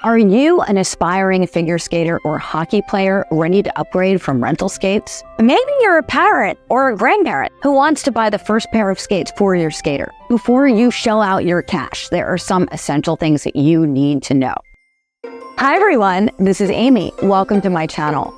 Are you an aspiring figure skater or hockey player ready to upgrade from rental skates? Maybe you're a parent or a grandparent who wants to buy the first pair of skates for your skater. Before you shell out your cash, there are some essential things that you need to know. Hi everyone, this is Aimée. Welcome to my channel.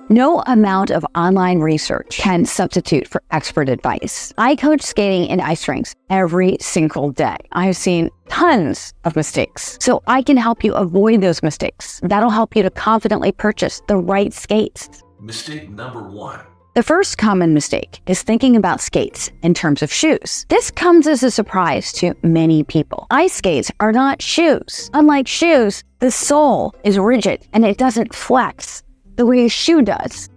No amount of online research can substitute for expert advice. I coach skating in ice rinks every single day. I've seen tons of mistakes, so I can help you avoid those mistakes. That'll help you to confidently purchase the right skates. Mistake number 1. The first common mistake is thinking about skates in terms of shoes. This comes as a surprise to many people. Ice skates are not shoes. Unlike shoes, the sole is rigid and it doesn't flex the way a shoe does.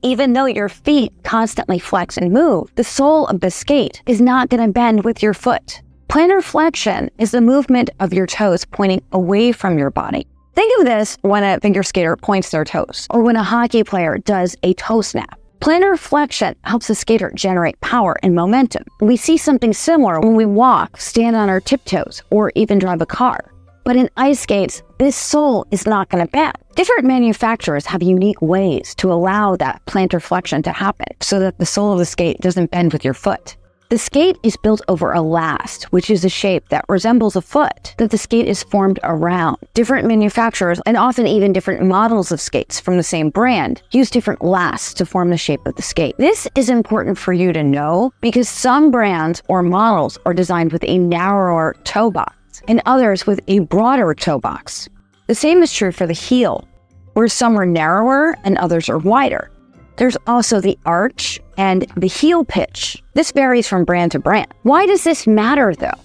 Even though your feet constantly flex and move, the sole of the skate is not going to bend with your foot. Plantar flexion is the movement of your toes pointing away from your body. Think of this when a figure skater points their toes, or when a hockey player does a toe snap. Plantar flexion helps the skater generate power and momentum. We see something similar when we walk, stand on our tiptoes, or even drive a car. But in ice skates, this sole is not going to bend. Different manufacturers have unique ways to allow that plantar flexion to happen so that the sole of the skate doesn't bend with your foot. The skate is built over a last, which is a shape that resembles a foot that the skate is formed around. Different manufacturers, and often even different models of skates from the same brand, use different lasts to form the shape of the skate. This is important for you to know because some brands or models are designed with a narrower toe box and others with a broader toe box. The same is true for the heel, where some are narrower and others are wider. There's also the arch and the heel pitch. This varies from brand to brand. Why does this matter though?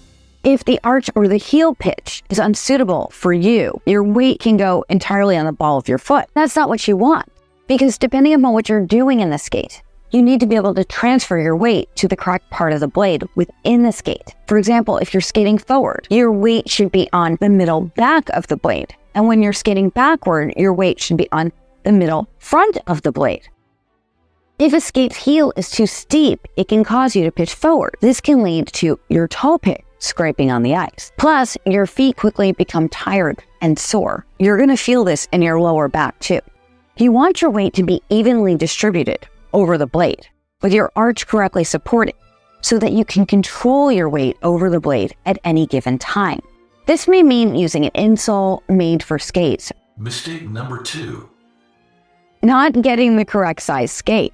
If the arch or the heel pitch is unsuitable for you, your weight can go entirely on the ball of your foot. That's not what you want, because depending upon what you're doing in the skate, you need to be able to transfer your weight to the correct part of the blade within the skate. For example, if you're skating forward, your weight should be on the middle back of the blade. And when you're skating backward, your weight should be on the middle front of the blade. If a skate's heel is too steep, it can cause you to pitch forward. This can lead to your toe pick scraping on the ice. Plus, your feet quickly become tired and sore. You're going to feel this in your lower back too. You want your weight to be evenly distributed over the blade, with your arch correctly supported, so that you can control your weight over the blade at any given time. This may mean using an insole made for skates. Mistake number 2. Not getting the correct size skate.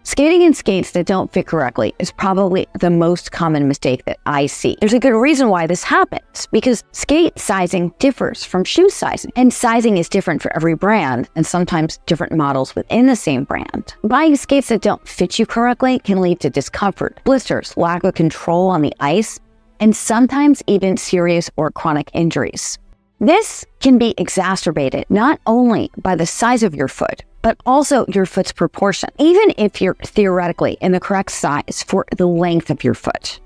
Skating in skates that don't fit correctly is probably the most common mistake that I see. There's a good reason why this happens, because skate sizing differs from shoe sizing, and sizing is different for every brand and sometimes different models within the same brand. Buying skates that don't fit you correctly can lead to discomfort, blisters, lack of control on the ice, and sometimes even serious or chronic injuries. This can be exacerbated not only by the size of your foot, but also your foot's proportion, even if you're theoretically in the correct size for the length of your foot.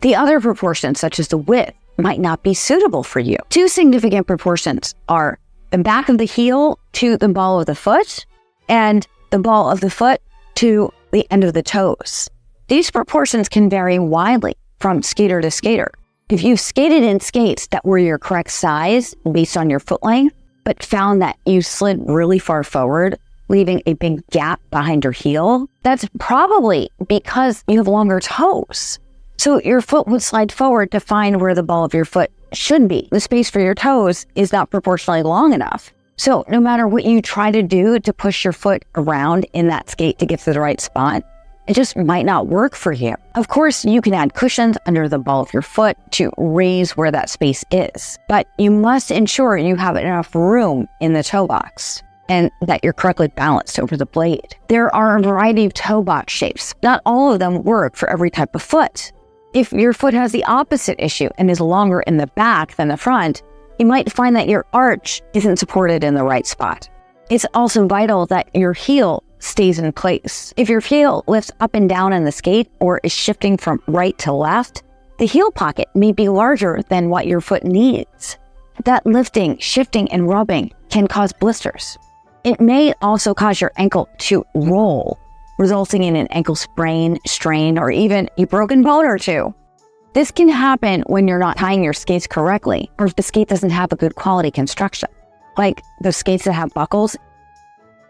The other proportions, such as the width, might not be suitable for you. Two significant proportions are the back of the heel to the ball of the foot and the ball of the foot to the end of the toes. These proportions can vary widely from skater to skater. If you've skated in skates that were your correct size based on your foot length, but found that you slid really far forward, leaving a big gap behind your heel, that's probably because you have longer toes. So your foot would slide forward to find where the ball of your foot should be. The space for your toes is not proportionally long enough. So no matter what you try to do to push your foot around in that skate to get to the right spot, it just might not work for you. Of course, you can add cushions under the ball of your foot to raise where that space is, but you must ensure you have enough room in the toe box and that you're correctly balanced over the blade. There are a variety of toe box shapes. Not all of them work for every type of foot. If your foot has the opposite issue and is longer in the back than the front, you might find that your arch isn't supported in the right spot. It's also vital that your heel stays in place. If your heel lifts up and down in the skate or is shifting from right to left, the heel pocket may be larger than what your foot needs. That lifting, shifting, and rubbing can cause blisters. It may also cause your ankle to roll, resulting in an ankle sprain, strain, or even a broken bone or two. This can happen when you're not tying your skates correctly, or if the skate doesn't have a good quality construction. Like those skates that have buckles,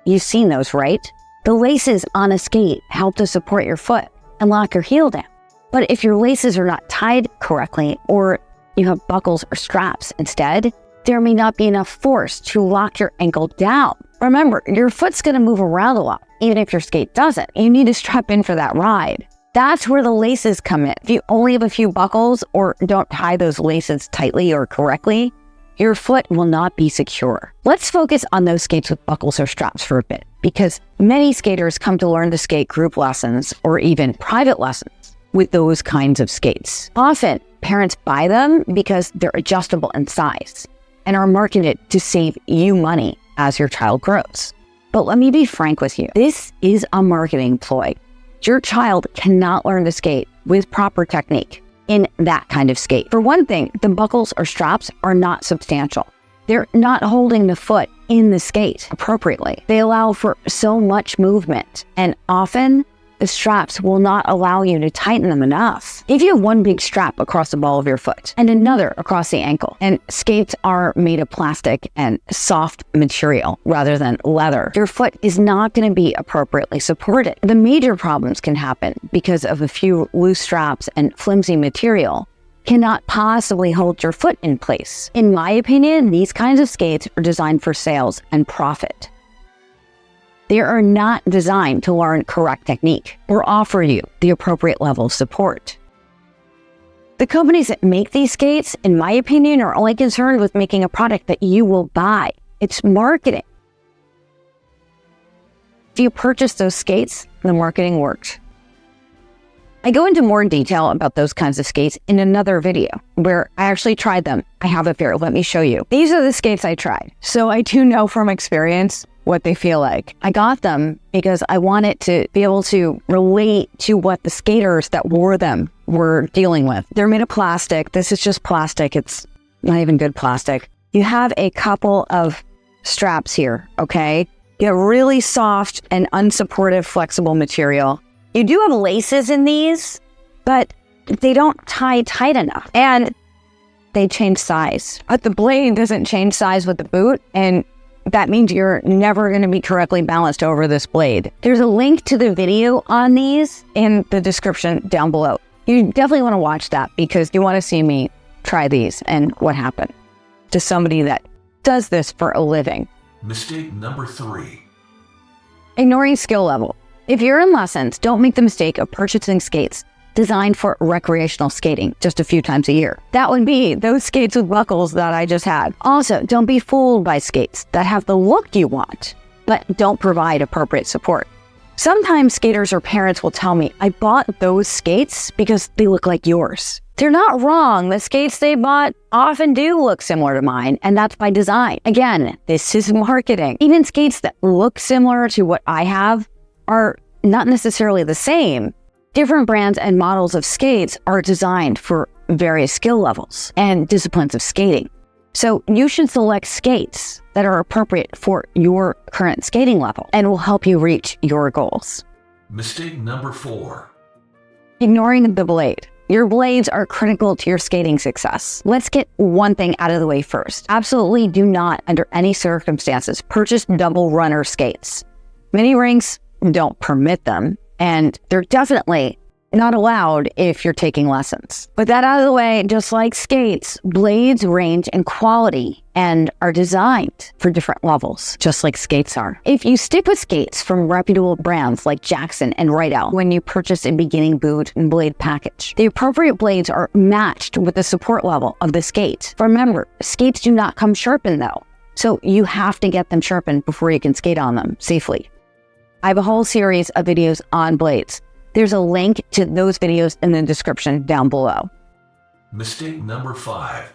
you've seen those, right? The laces on a skate help to support your foot and lock your heel down. But if your laces are not tied correctly, or you have buckles or straps instead, there may not be enough force to lock your ankle down. Remember, your foot's gonna move around a lot, even if your skate doesn't. You need to strap in for that ride. That's where the laces come in. If you only have a few buckles or don't tie those laces tightly or correctly, your foot will not be secure. Let's focus on those skates with buckles or straps for a bit, because many skaters come to learn to skate group lessons or even private lessons with those kinds of skates. Often, parents buy them because they're adjustable in size and are marketed to save you money as your child grows. But let me be frank with you. This is a marketing ploy. Your child cannot learn to skate with proper technique in that kind of skate. For one thing, the buckles or straps are not substantial. They're not holding the foot in the skate appropriately. They allow for so much movement, and often the straps will not allow you to tighten them enough. If you have one big strap across the ball of your foot and another across the ankle, and skates are made of plastic and soft material rather than leather, your foot is not going to be appropriately supported. The major problems can happen because of a few loose straps and flimsy material cannot possibly hold your foot in place. In my opinion, these kinds of skates are designed for sales and profit. They are not designed to learn correct technique or offer you the appropriate level of support. The companies that make these skates, in my opinion, are only concerned with making a product that you will buy. It's marketing. If you purchase those skates, the marketing works. I go into more detail about those kinds of skates in another video where I actually tried them. I have it here. Let me show you. These are the skates I tried. So I do know from experience what they feel like. I got them because I wanted to be able to relate to what the skaters that wore them were dealing with. They're made of plastic. This is just plastic. It's not even good plastic. You have a couple of straps here, okay? You have really soft and unsupportive flexible material. You do have laces in these, but they don't tie tight enough, and they change size. But the blade doesn't change size with the boot, and that means you're never going to be correctly balanced over this blade. There's a link to the video on these in the description down below. You definitely want to watch that because you want to see me try these and what happened to somebody that does this for a living. Mistake number 3. Ignoring skill level. If you're in lessons, don't make the mistake of purchasing skates designed for recreational skating just a few times a year. That would be those skates with buckles that I just had. Also, don't be fooled by skates that have the look you want, but don't provide appropriate support. Sometimes skaters or parents will tell me, I bought those skates because they look like yours. They're not wrong. The skates they bought often do look similar to mine, and that's by design. Again, this is marketing. Even skates that look similar to what I have are not necessarily the same. Different brands and models of skates are designed for various skill levels and disciplines of skating. So you should select skates that are appropriate for your current skating level and will help you reach your goals. Mistake number 4. Ignoring the blade. Your blades are critical to your skating success. Let's get one thing out of the way first. Absolutely do not, under any circumstances, purchase double runner skates. Many rinks don't permit them, and they're definitely not allowed if you're taking lessons. With that out of the way, just like skates, blades range in quality and are designed for different levels, just like skates are. If you stick with skates from reputable brands like Jackson and Rideout when you purchase a beginning boot and blade package, the appropriate blades are matched with the support level of the skate. Remember, skates do not come sharpened though, so you have to get them sharpened before you can skate on them safely. I have a whole series of videos on blades. There's a link to those videos in the description down below. Mistake number 5.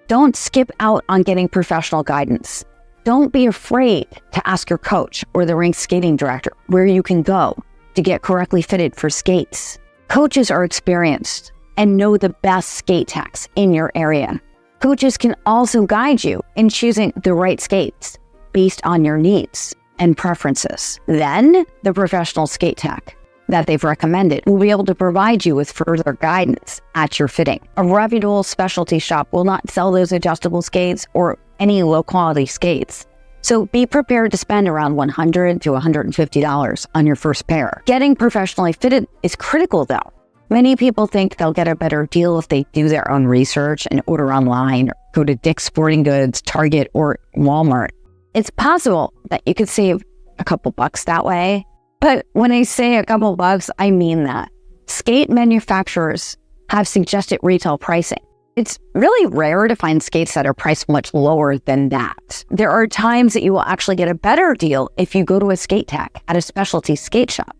Don't skip out on getting professional guidance. Don't be afraid to ask your coach or the rink skating director where you can go to get correctly fitted for skates. Coaches are experienced and know the best skate techs in your area. Coaches can also guide you in choosing the right skates based on your needs and preferences. Then, the professional skate tech that they've recommended will be able to provide you with further guidance at your fitting. A reputable specialty shop will not sell those adjustable skates or any low-quality skates. So be prepared to spend around $100 to $150 on your first pair. Getting professionally fitted is critical though. Many people think they'll get a better deal if they do their own research and order online or go to Dick's Sporting Goods, Target, or Walmart. It's possible that you could save a couple bucks that way. But when I say a couple bucks, I mean that. Skate manufacturers have suggested retail pricing. It's really rare to find skates that are priced much lower than that. There are times that you will actually get a better deal if you go to a skate tech at a specialty skate shop.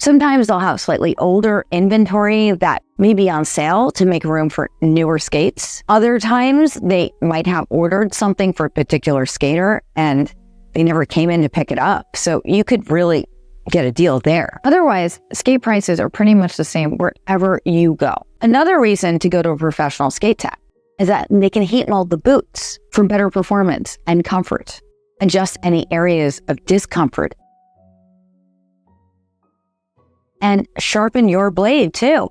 Sometimes they'll have slightly older inventory that may be on sale to make room for newer skates. Other times they might have ordered something for a particular skater and they never came in to pick it up. So you could really get a deal there. Otherwise, skate prices are pretty much the same wherever you go. Another reason to go to a professional skate tech is that they can heat mold the boots for better performance and comfort, adjust any areas of discomfort, and sharpen your blade too.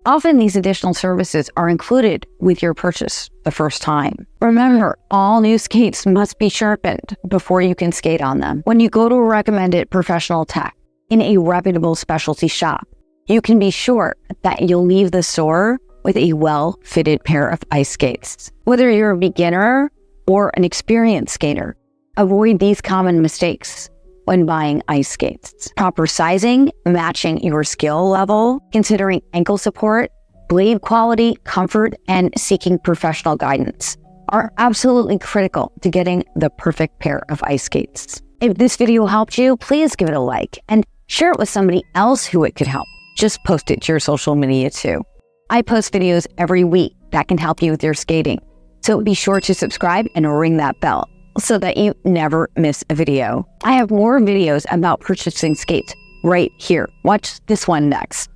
Often these additional services are included with your purchase the first time. Remember, all new skates must be sharpened before you can skate on them. When you go to a recommended professional tech in a reputable specialty shop, you can be sure that you'll leave the store with a well-fitted pair of ice skates. Whether you're a beginner or an experienced skater, avoid these common mistakes when buying ice skates. Proper sizing, matching your skill level, considering ankle support, blade quality, comfort, and seeking professional guidance are absolutely critical to getting the perfect pair of ice skates. If this video helped you, please give it a like and share it with somebody else who it could help. Just post it to your social media too. I post videos every week that can help you with your skating. So be sure to subscribe and ring that bell so that you never miss a video. I have more videos about purchasing skates right here. Watch this one next.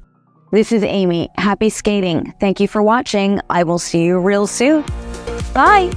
This is Aimée. Happy skating. Thank you for watching. I will see you real soon. Bye.